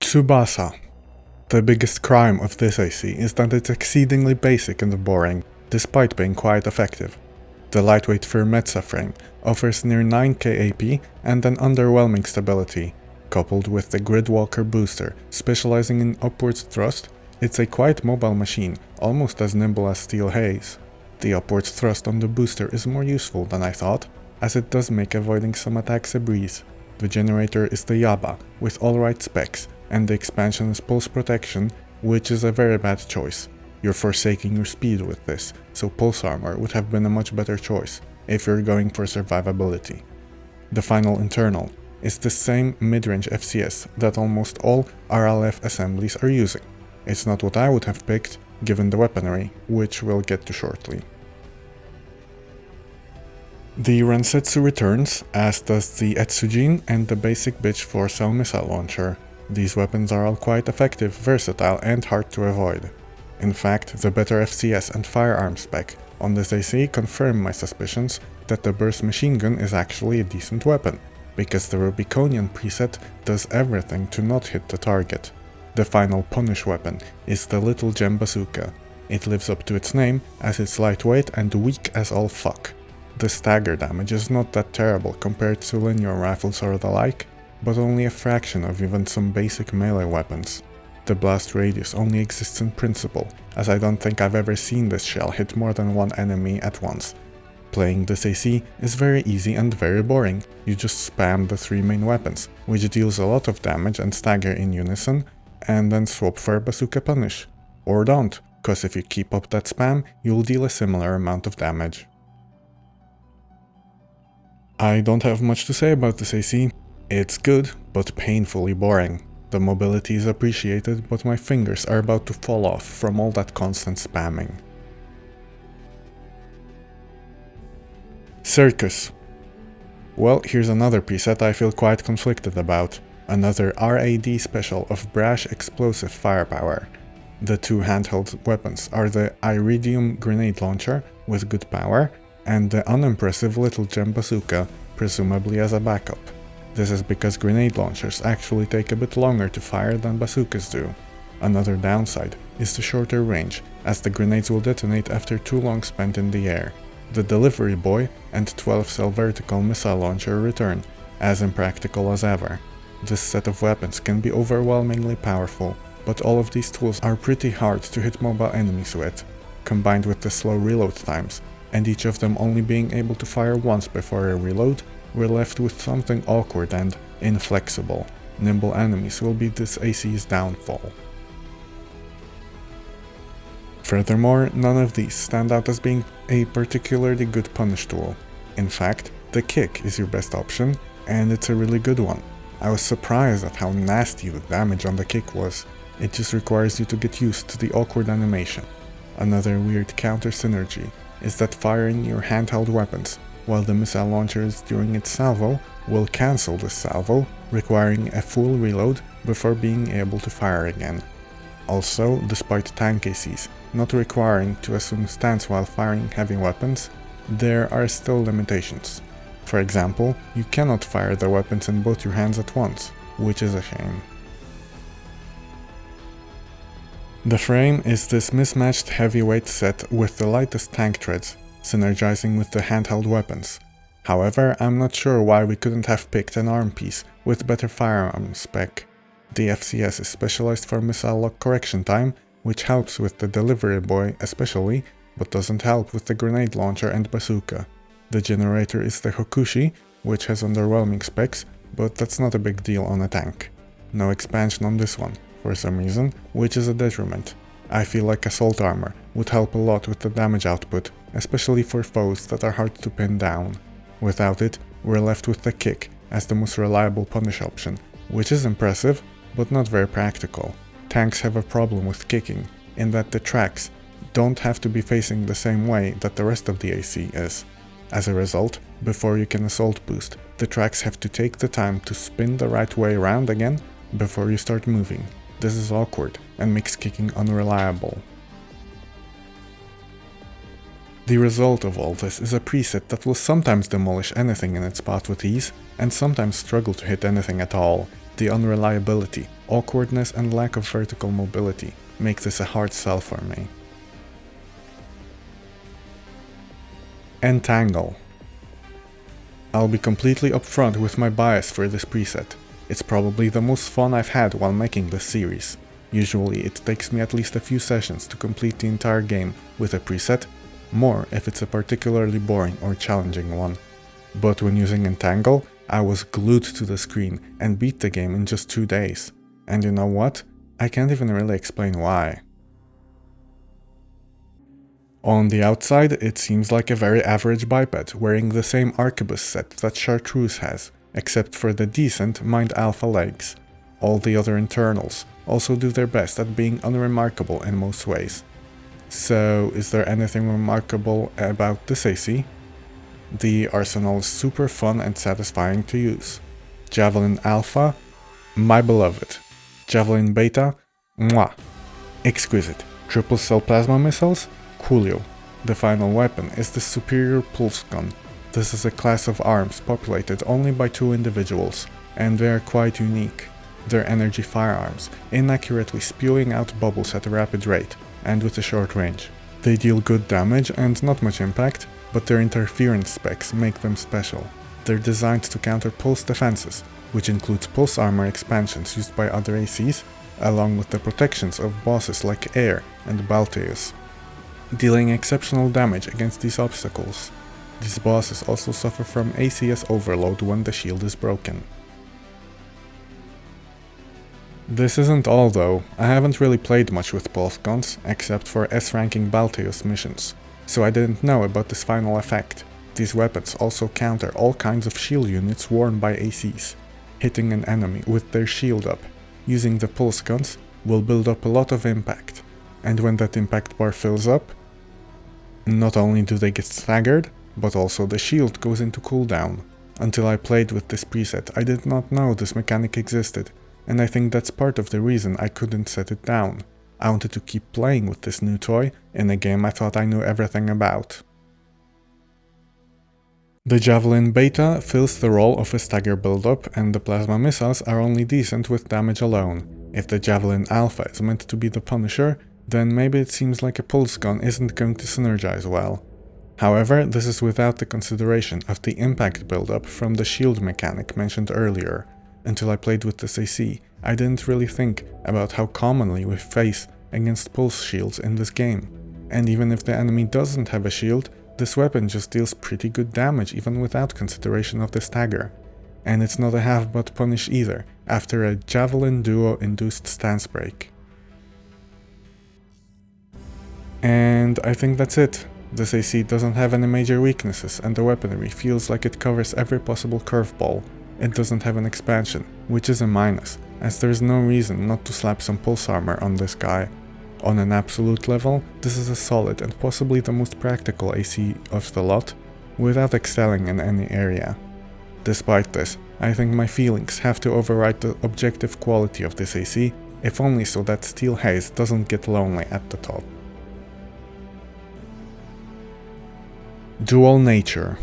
TSUBASA. The biggest crime of this AC is that it's exceedingly basic and boring, despite being quite effective. The lightweight Firmezza frame offers near 9k AP and an underwhelming stability. Coupled with the Gridwalker booster specializing in upwards thrust, it's a quite mobile machine, almost as nimble as Steel Haze. The upwards thrust on the booster is more useful than I thought, as it does make avoiding some attacks a breeze. The generator is the Yaba, with alright specs, and the expansion is pulse protection, which is a very bad choice. You're forsaking your speed with this, so pulse armor would have been a much better choice, if you're going for survivability. The final internal is the same mid-range FCS that almost all RLF assemblies are using. It's not what I would have picked, given the weaponry, which we'll get to shortly. The Rensetsu returns, as does the Etsujin and the basic bitch 4-cell missile launcher. These weapons are all quite effective, versatile and hard to avoid. In fact, the better FCS and firearm spec on this AC confirm my suspicions that the burst machine gun is actually a decent weapon, because the Rubiconian preset does everything to not hit the target. The final punish weapon is the Little Gem Bazooka. It lives up to its name, as it's lightweight and weak as all fuck. The stagger damage is not that terrible compared to linear rifles or the like, but only a fraction of even some basic melee weapons. The blast radius only exists in principle, as I don't think I've ever seen this shell hit more than one enemy at once. Playing this AC is very easy and very boring. You just spam the 3 main weapons, which deals a lot of damage and stagger in unison, and then swap for Bazooka Punish. Or don't, cause if you keep up that spam, you'll deal a similar amount of damage. I don't have much to say about this AC. It's good, but painfully boring. The mobility is appreciated, but my fingers are about to fall off from all that constant spamming. CIRCUS. Well, here's another preset I feel quite conflicted about. Another RAD special of brash explosive firepower. The two handheld weapons are the Iridium grenade launcher with good power, and the unimpressive Little Gem Bazooka, presumably as a backup. This is because grenade launchers actually take a bit longer to fire than bazookas do. Another downside is the shorter range, as the grenades will detonate after too long spent in the air. The Delivery Boy and 12-cell vertical missile launcher return, as impractical as ever. This set of weapons can be overwhelmingly powerful, but all of these tools are pretty hard to hit mobile enemies with, combined with the slow reload times, and each of them only being able to fire once before a reload, we're left with something awkward and inflexible. Nimble enemies will be this AC's downfall. Furthermore, none of these stand out as being a particularly good punish tool. In fact, the kick is your best option, and it's a really good one. I was surprised at how nasty the damage on the kick was. It just requires you to get used to the awkward animation. Another weird counter synergy is that firing your handheld weapons while the missile launcher is during its salvo will cancel this salvo, requiring a full reload before being able to fire again. Also, despite tank ACs not requiring to assume stance while firing heavy weapons, there are still limitations. For example, you cannot fire the weapons in both your hands at once, which is a shame. The frame is this mismatched heavyweight set with the lightest tank treads, synergizing with the handheld weapons. However, I'm not sure why we couldn't have picked an arm piece with better firearm spec. The FCS is specialized for missile lock correction time, which helps with the Delivery Boy especially, but doesn't help with the grenade launcher and bazooka. The generator is the Hokushi, which has underwhelming specs, but that's not a big deal on a tank. No expansion on this one, for some reason, which is a detriment. I feel like assault armor would help a lot with the damage output, especially for foes that are hard to pin down. Without it, we're left with the kick as the most reliable punish option, which is impressive, but not very practical. Tanks have a problem with kicking, in that the tracks don't have to be facing the same way that the rest of the AC is. As a result, before you can assault boost, the tracks have to take the time to spin the right way around again before you start moving. This is awkward and makes kicking unreliable. The result of all this is a preset that will sometimes demolish anything in its path with ease, and sometimes struggle to hit anything at all. The unreliability, awkwardness and lack of vertical mobility make this a hard sell for me. Entangle. I'll be completely upfront with my bias for this preset. It's probably the most fun I've had while making this series. Usually it takes me at least a few sessions to complete the entire game with a preset, more if it's a particularly boring or challenging one. But when using Entangle, I was glued to the screen and beat the game in just 2 days. And you know what? I can't even really explain why. On the outside, it seems like a very average biped wearing the same arquebus set that CIRCUS has, except for the decent Mind Alpha legs. All the other internals also do their best at being unremarkable in most ways. So, is there anything remarkable about this AC? The arsenal is super fun and satisfying to use. Javelin Alpha, my beloved. Javelin Beta, mwah. Exquisite. Triple cell plasma missiles, coolio. The final weapon is the superior pulse gun. This is a class of arms populated only by 2 individuals, and they are quite unique. They're energy firearms, inaccurately spewing out bubbles at a rapid rate, and with a short range. They deal good damage and not much impact, but their interference specs make them special. They're designed to counter pulse defenses, which includes pulse armor expansions used by other ACs, along with the protections of bosses like Air and Balteus, dealing exceptional damage against these obstacles. These bosses also suffer from ACS overload when the shield is broken. This isn't all though. I haven't really played much with pulse guns, except for S-ranking Balteus missions, so I didn't know about this final effect. These weapons also counter all kinds of shield units worn by ACs. Hitting an enemy with their shield up, using the pulse guns, will build up a lot of impact. And when that impact bar fills up, not only do they get staggered, but also the shield goes into cooldown. Until I played with this preset, I did not know this mechanic existed, and I think that's part of the reason I couldn't set it down. I wanted to keep playing with this new toy in a game I thought I knew everything about. The Javelin Beta fills the role of a stagger build-up, and the plasma missiles are only decent with damage alone. If the Javelin Alpha is meant to be the Punisher, then maybe it seems like a pulse gun isn't going to synergize well. However, this is without the consideration of the impact build-up from the shield mechanic mentioned earlier. Until I played with this AC, I didn't really think about how commonly we face against pulse shields in this game. And even if the enemy doesn't have a shield, this weapon just deals pretty good damage even without consideration of the stagger. And it's not a half-butt punish either, after a Javelin Duo induced stance break. And I think that's it. This AC doesn't have any major weaknesses, and the weaponry feels like it covers every possible curveball. It doesn't have an expansion, which is a minus, as there's no reason not to slap some pulse armor on this guy. On an absolute level, this is a solid and possibly the most practical AC of the lot, without excelling in any area. Despite this, I think my feelings have to override the objective quality of this AC, if only so that Steel Haze doesn't get lonely at the top. Dual Nature.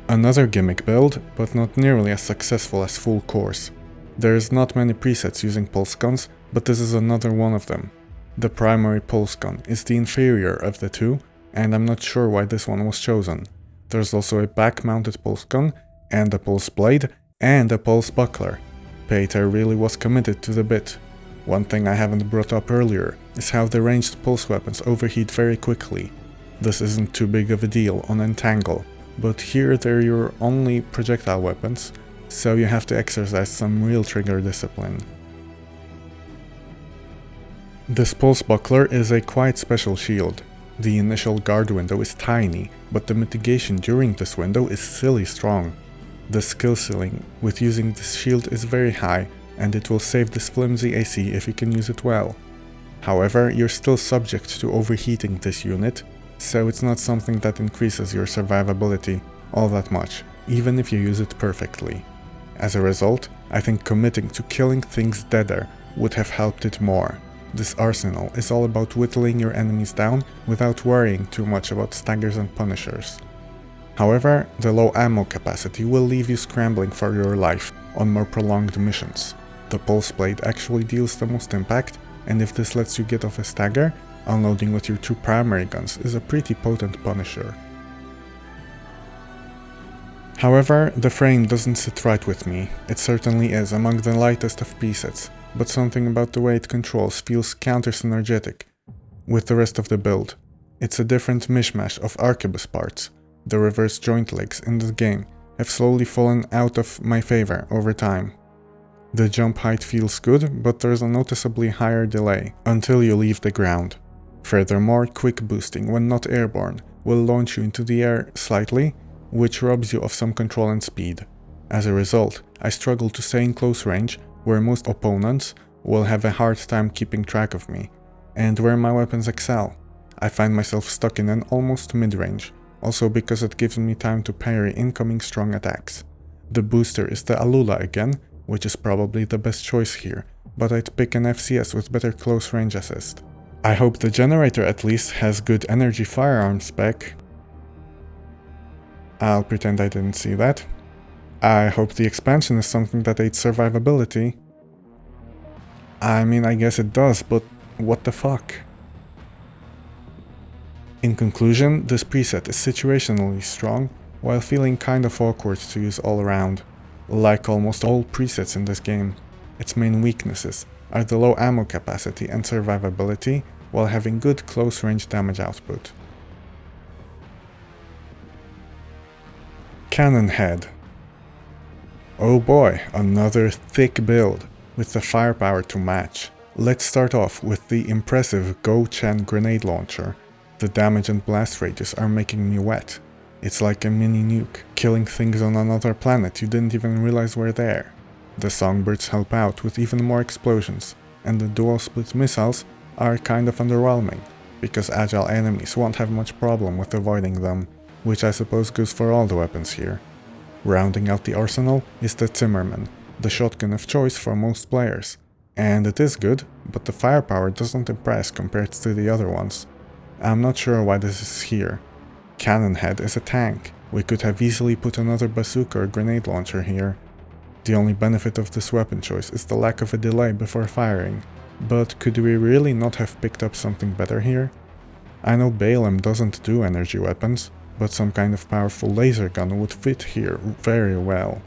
Another gimmick build, but not nearly as successful as full course. There's not many presets using pulse guns, but this is another one of them. The primary pulse gun is the inferior of the two, and I'm not sure why this one was chosen. There's also a back-mounted pulse gun, and a pulse blade, and a pulse buckler. Peter really was committed to the bit. One thing I haven't brought up earlier is how the ranged pulse weapons overheat very quickly. This isn't too big of a deal on Entangle, but here they're your only projectile weapons, so you have to exercise some real trigger discipline. This pulse buckler is a quite special shield. The initial guard window is tiny, but the mitigation during this window is silly strong. The skill ceiling with using this shield is very high, and it will save this flimsy AC if you can use it well. However, you're still subject to overheating this unit, so it's not something that increases your survivability all that much, even if you use it perfectly. As a result, I think committing to killing things deader would have helped it more. This arsenal is all about whittling your enemies down without worrying too much about staggers and punishers. However, the low ammo capacity will leave you scrambling for your life, on more prolonged missions. The Pulse Blade actually deals the most impact, and if this lets you get off a stagger, unloading with your two primary guns is a pretty potent punisher. However, the frame doesn't sit right with me. It certainly is among the lightest of presets, but something about the way it controls feels counter-synergetic with the rest of the build. It's a different mishmash of Arquebus parts. The reverse joint legs in this game have slowly fallen out of my favor over time. The jump height feels good, but there's a noticeably higher delay until you leave the ground. Furthermore, quick boosting when not airborne will launch you into the air slightly, which robs you of some control and speed. As a result, I struggle to stay in close range, where most opponents will have a hard time keeping track of me, and where my weapons excel. I find myself stuck in an almost mid-range, also because it gives me time to parry incoming strong attacks. The booster is the Alula again, which is probably the best choice here, but I'd pick an FCS with better close range assist. I hope the generator at least has good energy firearm spec. I'll pretend I didn't see that. I hope the expansion is something that aids survivability. I mean, I guess it does, but what the fuck? In conclusion, this preset is situationally strong, while feeling kind of awkward to use all around. Like almost all presets in this game, its main weaknesses are the low ammo capacity and survivability, while having good close-range damage output. Cannon Head. Oh boy, another thick build, with the firepower to match. Let's start off with the impressive Go-Chen grenade launcher. The damage and blast radius are making me wet. It's like a mini nuke, killing things on another planet you didn't even realize were there. The Songbirds help out with even more explosions, and the dual split missiles are kind of underwhelming, because agile enemies won't have much problem with avoiding them, which I suppose goes for all the weapons here. Rounding out the arsenal is the Zimmerman, the shotgun of choice for most players. And it is good, but the firepower doesn't impress compared to the other ones. I'm not sure why this is here. Cannon Head is a tank. We could have easily put another bazooka or grenade launcher here. The only benefit of this weapon choice is the lack of a delay before firing. But could we really not have picked up something better here? I know Balaam doesn't do energy weapons, but some kind of powerful laser gun would fit here very well.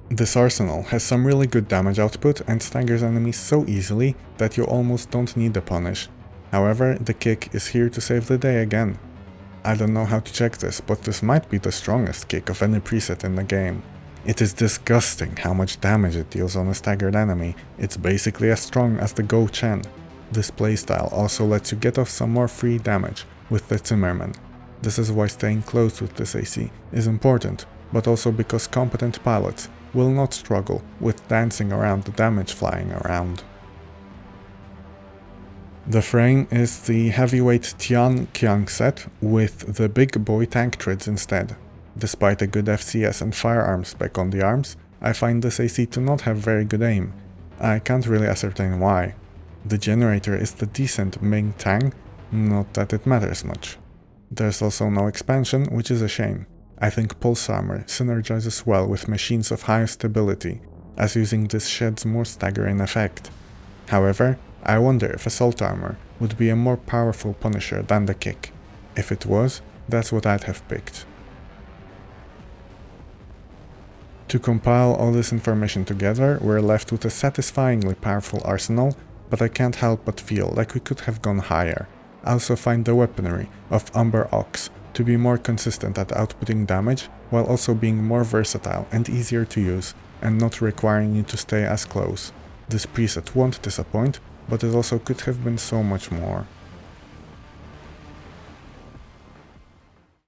This arsenal has some really good damage output and staggers enemies so easily that you almost don't need the punish. However, the kick is here to save the day again. I don't know how to check this, but this might be the strongest kick of any preset in the game. It is disgusting how much damage it deals on a staggered enemy. It's basically as strong as the Go-Chen. This playstyle also lets you get off some more free damage with the Zimmerman. This is why staying close with this AC is important, but also because competent pilots will not struggle with dancing around the damage flying around. The frame is the heavyweight Tian Qiang set with the big boy tank treads instead. Despite a good FCS and firearm spec on the arms, I find this AC to not have very good aim. I can't really ascertain why. The generator is the decent Ming Tang, not that it matters much. There's also no expansion, which is a shame. I think pulse armor synergizes well with machines of higher stability, as using this sheds more staggering effect. However, I wonder if assault armor would be a more powerful punisher than the kick. If it was, that's what I'd have picked. To compile all this information together, we're left with a satisfyingly powerful arsenal, but I can't help but feel like we could have gone higher. I also find the weaponry of Umber Ox to be more consistent at outputting damage, while also being more versatile and easier to use, and not requiring you to stay as close. This preset won't disappoint, but it also could have been so much more.